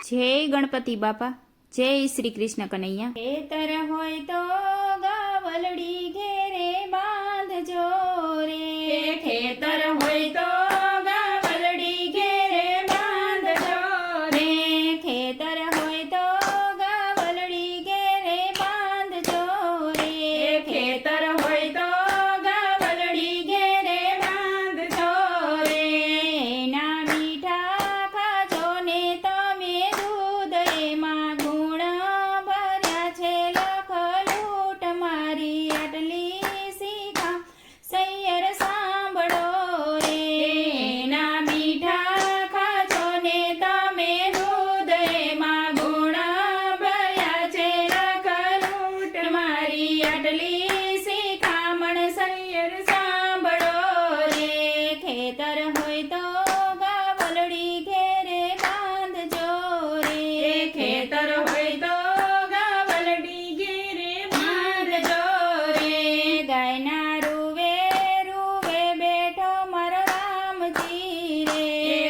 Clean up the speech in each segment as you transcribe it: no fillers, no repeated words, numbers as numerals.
જય ગણપતિ બાપા, જય શ્રી કૃષ્ણ કનૈયા। ખેતર હોય તો ગાવલડી ઘેરે બાંધજો રે, ખેતર હોય તો ગાવલડી ઘેરે બાંધજો રે, ખેતર હોય તો ગાવલડી ઘેરે બાંધજો રે, ખેતર હોય તો ગાવલડી ઘેરે બાંધજો રે। એના મીઠા ખાજો ને તમે દૂધ એમાં ગુણ ભર્યા છે લખલૂટ મારી આટલી શીખા સૈયર સાંભળો રે, એના મીઠા ખાજો ને તમે દૂધ એમાં ગુણ ભર્યા છે લખલૂટ મારી આટલી શિખામણ સૈયર સાંભળો રે। ખેતર હોય તો ગાવલડી ઘેરે બાંધજો રે, ખેતર હોય તો ગાવલડી ઘેરે બાંધજો રે। ગાયના રૂવે રૂવે બેઠો મારો રામજી રે,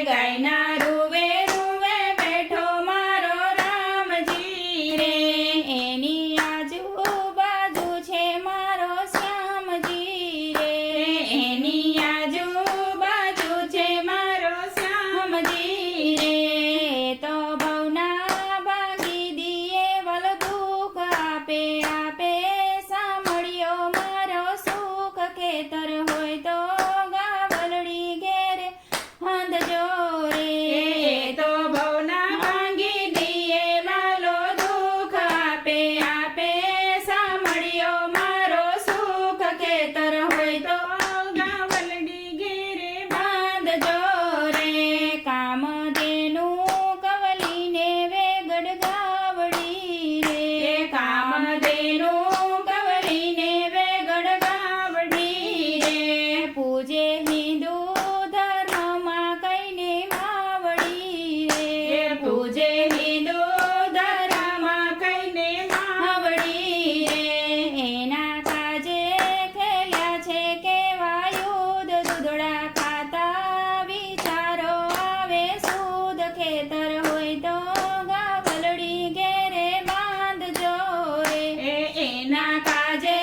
ગાયના રૂવે રૂવે બેઠો મારો રામજી રે, એની આજુબાજુ છે મારો શ્યામજી રે, એની આજુબાજુ છે મારો શ્યામજી રે। તો ભવના ભાંગી દીએ વલ દુઃખ આપે આપે સાંભળ્યો મારો સુખ। ખેતર હોય તો ગાવલડી ઘેરે બાંધજો રે, તો ભવના ભાંગી દીએ માલો દુઃખ આપે આપે સાંભળ્યો મારો સુખ। ખેતર હોય તો ગાવલડી ઘેરે બાંધજો રે। કામધેનું કવલીને વેગડ ગાવડી રે, કામધેનું કવલીને વેગડ ગાવડી રે, પૂજે હિન્દુ ધર્મમાં કઈને માવડી રે, પૂજે હિન્દુ ધર્મમાં કઈને માવડી રે। એના કાજે ખેલ્યા છે કેવા યુદ્ધ દૂધડા ખાતા વિચારો આવે સુદ। ખેતર હોય તો ગાવલડી ઘેરે બાંધજો રે, એના કાજે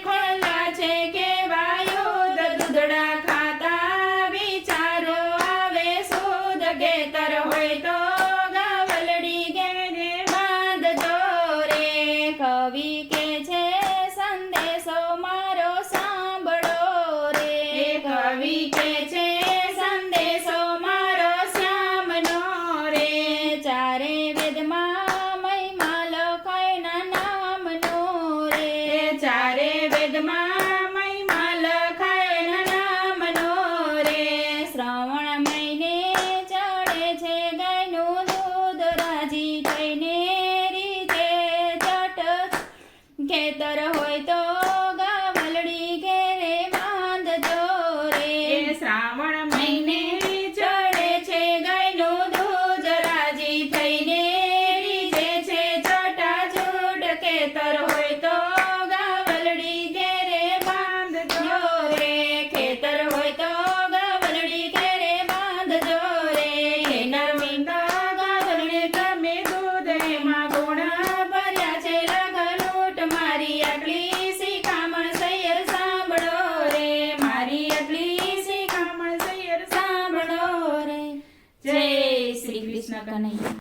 ખોલા છે કેવા યુદ્ધ દૂધડા ખાતા વિચારો આવે સુદ। ખેતર હોય તો ગાવલડી ઘેરે બાંધજો રે। કવિ કે છે સંદેશો મારો સાંભળો રે, કવિ કે છે સંદેશો મારો શ્યામનો રે, ચારે વેદમાં મહિમા લખાયના નામનો રે, ચારે વેદમાં મહિમા લખાય નામનો રે। શ્રાવણ મહિને ચડે છે ગાયનું દૂધ રાજી થઈને રીતે જટ। ખેતર હોય તો ગાવલડી ઘેરે બાંધજો રે, શ્રાવણ મહિને ચડે છે ગાયનું દૂધ રાજી થઈને રીજે છે જટાજૂટ। ખેતર હોય તો ગાવલડી ઘેરે બાંધજો રે, ખેતર હોય તો ગાવલડી ઘેરે બાંધજો રે। નર્મિંદા ગાવલડી તમે દૂધ એમાં ગુણ ભર્યા છે લખલૂટ મારી આટલી શિખામણ સૈયર સાંભળો રે, મારી આટલી શિખામણ સૈયર સાંભળો રે। જય શ્રી કૃષ્ણ કનૈયા।